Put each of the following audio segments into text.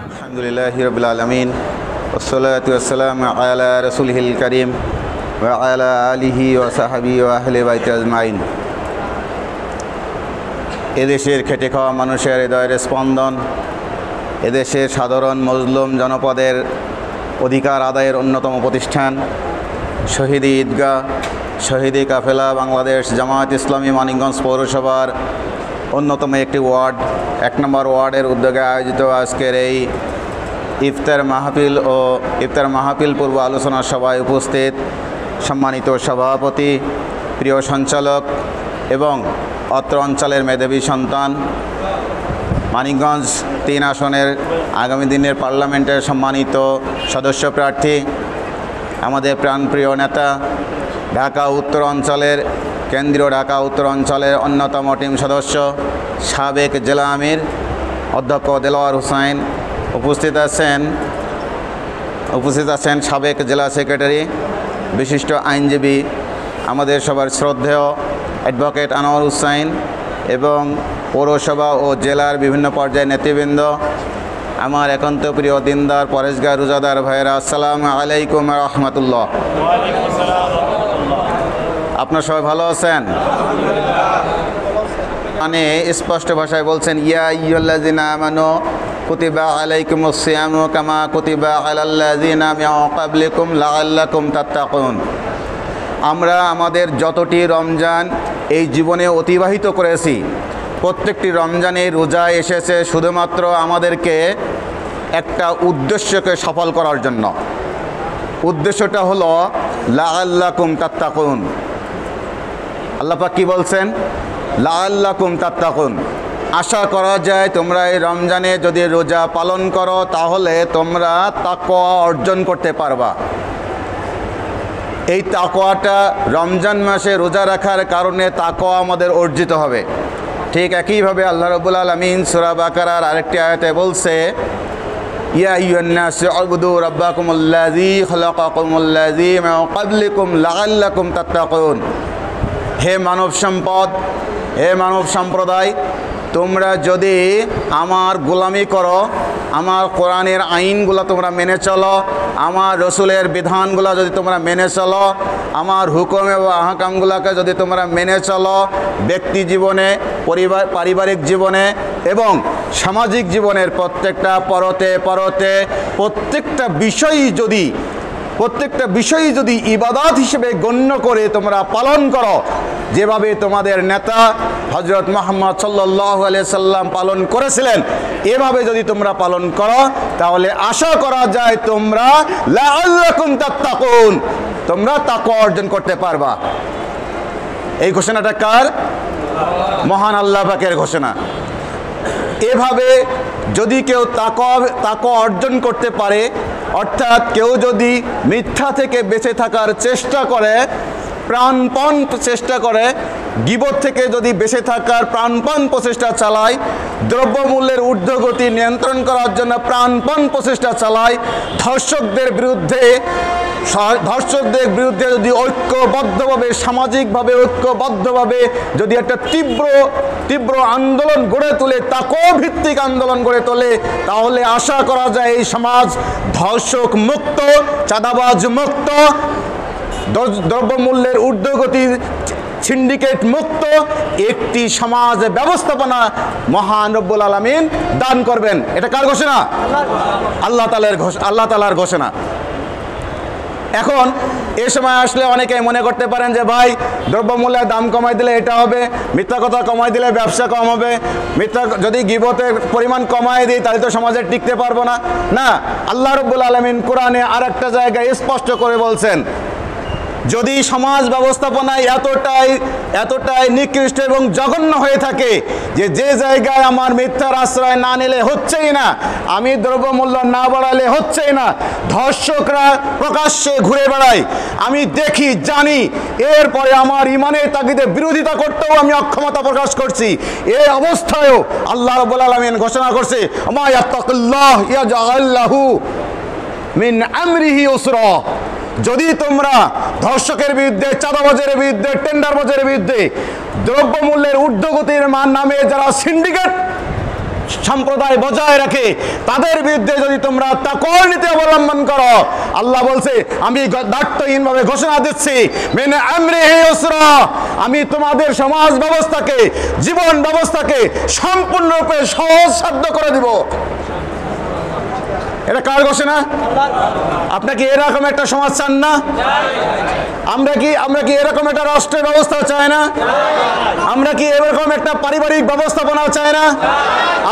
আলহামদুলিল্লাহি রাব্বিল আলামিন ওয়াসসালাতু ওয়াসসালামু আলা রাসূলিল কারীম ওয়া আলা আলিহি ওয়া সাহবিহি ওয়া আহলি বাইতি আজমাইন। এদেশের খেটে খাওয়া মানুষের হৃদয়ের স্পন্দন, এদেশের সাধারণ মজলুম জনপদের অধিকার আদায়ের অন্যতম প্রতিষ্ঠান শহীদ ঈদগাহ, শহীদ কাফেলা বাংলাদেশ জামায়াত ইসলামী মানিকগঞ্জ পৌরসভার অন্যতম একটি ওয়ার্ড 1 নম্বর ওয়ার্ডের উদ্যোগে আয়োজিত আজকের এই ইফতার মাহফিল পূর্ব আলোচনা সভায় উপস্থিত সম্মানিত সভাপতি, প্রিয় সঞ্চালক এবং অত্র অঞ্চলের মেধাবী সন্তান, মানিকগঞ্জ 3 আসনের আগামী দিনের পার্লামেন্টের সম্মানিত সদস্য প্রার্থী, আমাদের প্রাণপ্রিয় নেতা, কেন্দ্রীয় ঢাকা উত্তর অঞ্চলের অন্যতম টিম সদস্য, সাবেক জেলা আমির অধ্যক্ষ দেলোয়ার হোসেন, উপস্থিত আছেন সাবেক জেলা সেক্রেটারি, বিশিষ্ট আইনজীবী, আমাদের সবার শ্রদ্ধেয় অ্যাডভোকেট আনোয়ার হোসেন এবং পৌরসভা ও জেলার বিভিন্ন পর্যায়ের নেতৃবৃন্দ, আমার একান্ত প্রিয় দিনদার পরেশগার রোজাদার ভাইয়েরা, আসসালামু আলাইকুম ওয়া রাহমাতুল্লাহ। আপনারা সবাই ভালো আছেন? মানে স্পষ্ট ভাষায় বলছেন, ইয়া আইয়ুহাল্লাযিনা আমানু কুতিবা আলাইকুমুস সিয়ামু কামা কুতিবা আলাল্লাযিনা মিন ক্বাবলিকুম লাআল্লাকুম তাত্তাকুন। আমরা আমাদের যতটি রমজান এই জীবনে অতিবাহিত করেছি, প্রত্যেকটি রমজানে রোজা এসেছে শুধুমাত্র আমাদেরকে একটা উদ্দেশ্যকে সফল করার জন্য। উদ্দেশ্যটা হলো লাআল্লাকুম তাত্তাকুন। আল্লাহ পাক কি বলছেন? লাআল্লাকুম তাত্তাকুন। আশা করা যায় তোমরা এই রমজানে যদি রোজা পালন করো তাহলে তোমরা তাকওয়া অর্জন করতে পারবা। এই তাকওয়াটা রমজান মাসে রোজা রাখার কারণে তাকওয়া আমাদের অর্জিত হবে। ঠিক একইভাবে আল্লাহ রাব্বুল আলামিন সূরা বাকারার আরেকটি আয়াতে বলছে, ইয়া আইয়ুহান নাসু উবুদু রাব্বাকুমুল্লাযী খালাকাকুমুল্লাযী মিন ক্বাবলিকুম লাআল্লাকুম তাত্তাকুন। হে মানব সম্পদ, হে মানব সম্প্রদায়, তোমরা যদি আমার গোলামি করো, আমার কোরআনের আইনগুলো তোমরা মেনে চলো, আমার রসুলের বিধানগুলো যদি তোমরা মেনে চলো, আমার হুকুম এবং আহকামগুলোকে যদি তোমরা মেনে চলো, ব্যক্তি জীবনে, পারিবারিক জীবনে এবং সামাজিক জীবনের প্রত্যেকটা পরতে প্রত্যেকটা বিষয়ই যদি ইবাদত হিসেবে গণ্য করে তোমরা পালন করো, যেভাবে তোমাদের নেতা হযরত মুহাম্মদ সাল্লাল্লাহু আলাইহি সাল্লাম পালন করেছিলেন, এভাবে যদি তোমরা পালন করো তাহলে আশা করা যায় তোমরা লাআল্লাকুম তাত্তাকুন, তোমরা তাকওয়া অর্জন করতে পারবা। এই ঘোষণাটা কার? মহান আল্লাহ পাকের ঘোষণা। এভাবে যদি কেউ তাকওয়া অর্জন করতে পারে, অর্থাৎ কেউ যদি মিথ্যা থেকে বেঁচে থাকার চেষ্টা করে, প্রাণপণ চেষ্টা করে, গীবত থেকে যদি বেঁচে থাকার প্রাণপণ প্রচেষ্টা চালায়, দ্রব্যমূল্যের ঊর্ধ্বগতি নিয়ন্ত্রণ করার জন্য প্রাণপণ প্রচেষ্টা চালায়, ধর্ষকদের বিরুদ্ধে যদি ঐক্যবদ্ধভাবে, সামাজিকভাবে ঐক্যবদ্ধভাবে যদি একটা তীব্র আন্দোলন গড়ে তোলে, তাকওয়া ভিত্তিক আন্দোলন গড়ে তোলে, তাহলে আশা করা যায় এই সমাজ ধর্ষক মুক্ত, চাঁদাবাজ মুক্ত, দ্রব্যমূল্যের ঊর্ধ্বগতির সিন্ডিকেট মুক্ত একটি সমাজ ব্যবস্থাপনা মহান রব্বুল আলামিন দান করবেন। এটা কার ঘোষণা? আল্লাহ তাআলার ঘোষণা। এখন এই সময় আসলে অনেকেই মনে করতে পারেন যে ভাই, দ্রব্যমূল্যের দাম কমাই দিলে এটা হবে, মিথ্যা কথা কমাই দিলে ব্যবসা কম হবে, যদি গীবতের পরিমাণ কমাই দিই তাহলে তো সমাজে টিকতে পারবো না। না, আল্লাহ রাব্বুল আলামিন কোরআনে আরেকটা জায়গায় স্পষ্ট করে বলছেন, যদি সমাজ ব্যবস্থাপনায় এতটাই নিকৃষ্ট এবং জঘন্য হয়ে থাকে যে জায়গায় আমার মিথ্যার আশ্রয় না নিলে হচ্ছেই না, আমি দ্রব্যমূল্য না বাড়ালে হচ্ছেই না, ধর্ষকরা প্রকাশ্যে ঘুরে বেড়ায়, আমি দেখি জানি, এরপরে আমার ইমানের তাগিদে বিরোধিতা করতেও আমি অক্ষমতা প্রকাশ করছি, এই অবস্থায়ও আল্লাহ রাব্বুল আলামিন ঘোষণা করছে, আমা ইয়াত্তাকিল্লাহ ইয়াজআল লাহু মিন আমরিহি ইউসরা। যদি তোমরা ধর্ষকের বিরুদ্ধে, চাঁদাবাজের বিরুদ্ধে, টেন্ডারবাজের বিরুদ্ধে, দ্রব্যমূল্যের ঊর্ধ্বগতির নামে যারা সিন্ডিকেট সম্প্রদায় বজায় রাখে, তাদের বিরুদ্ধে যদি তোমরা তাকওয়ার নীতি অবলম্বন করো, আল্লাহ বলছে আমি দায়িত্বহীনভাবে ঘোষণা দিচ্ছি মিন আমরিহি ইউসরা, আমি তোমাদের সমাজ ব্যবস্থাকে, জীবন ব্যবস্থাকে সম্পূর্ণরূপে সহজসাধ্য করে দিব। এটা কার ঘোষণা? আপনারা কি এরকম একটা সমাজ চান না? আমরা কি এরকম একটা রাষ্ট্রের ব্যবস্থা চাই না? আমরা কি এরকম একটা পারিবারিক ব্যবস্থাপনা চাই না?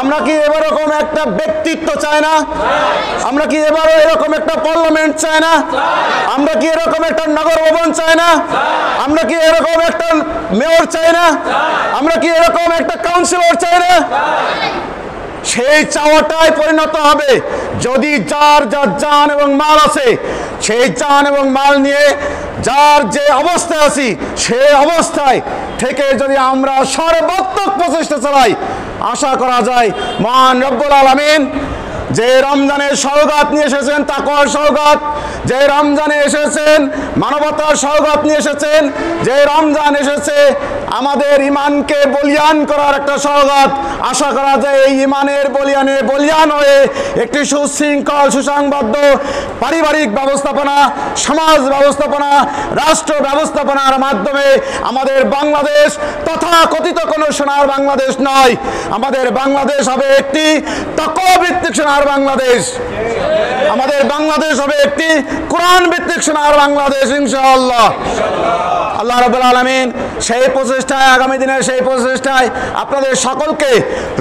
আমরা কি এরকম একটা ব্যক্তিত্ব চাই না? আমরা কি এরকম একটা পার্লামেন্ট চাই না? আমরা কি এরকম একটা নগর ভবন চাই না? আমরা কি এরকম একটা মেয়র চাই না? আমরা কি এরকম একটা কাউন্সিলর চাই না? সেই চাওয়াটাই পরিণত হবে যদি যার যার জান এবং মাল আছে, সেই জান এবং মাল নিয়ে যার যে অবস্থায় আছি সেই অবস্থায় থেকে যদি আমরা সর্বাত্মক প্রচেষ্টা চালাই, আশা করা যায় মহান রব্বুল আলামিন যে রমজানের সওগাত নিয়ে এসেছেন, তাকওয়ার সওগাত, যে রমজানে এসেছেন মানবতার সওগাত নিয়ে এসেছেন, যে রমজান এসেছে আমাদের ইমানকে বলিয়ান করার একটা সওগাত, আশা করা যায় এই ইমানের বলিয়ান হয়ে একটি সুশৃঙ্খল সুসংবদ্ধ পারিবারিক ব্যবস্থাপনা, সমাজ ব্যবস্থাপনা, রাষ্ট্র ব্যবস্থাপনার মাধ্যমে আমাদের বাংলাদেশ তথাকথিত কোনো সোনার বাংলাদেশ নয়, আমাদের বাংলাদেশ হবে একটি তাকওয়া ভিত্তিক সোনার বাংলাদেশ, আমাদের বাংলাদেশ হবে একটি কোরআন ভিত্তিক সোনার বাংলাদেশ ইনশাআল্লাহ। আল্লাহ রাব্বুল আলামিন সেই প্রচেষ্টায়, আগামী দিনের সেই প্রচেষ্টায় আপনাদের সকলকে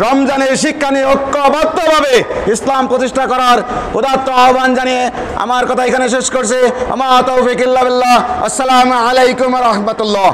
রমজানের শিক্ষা নিয়ে ঐক্যবদ্ধভাবে ইসলাম প্রতিষ্ঠা করার উদাত্ত আহ্বান জানিয়ে আমার কথা এখানে শেষ করছি। আমা তাওফীক ইল্লা বিল্লাহ। আসসালামু আলাইকুম ওয়া রাহমাতুল্লাহ।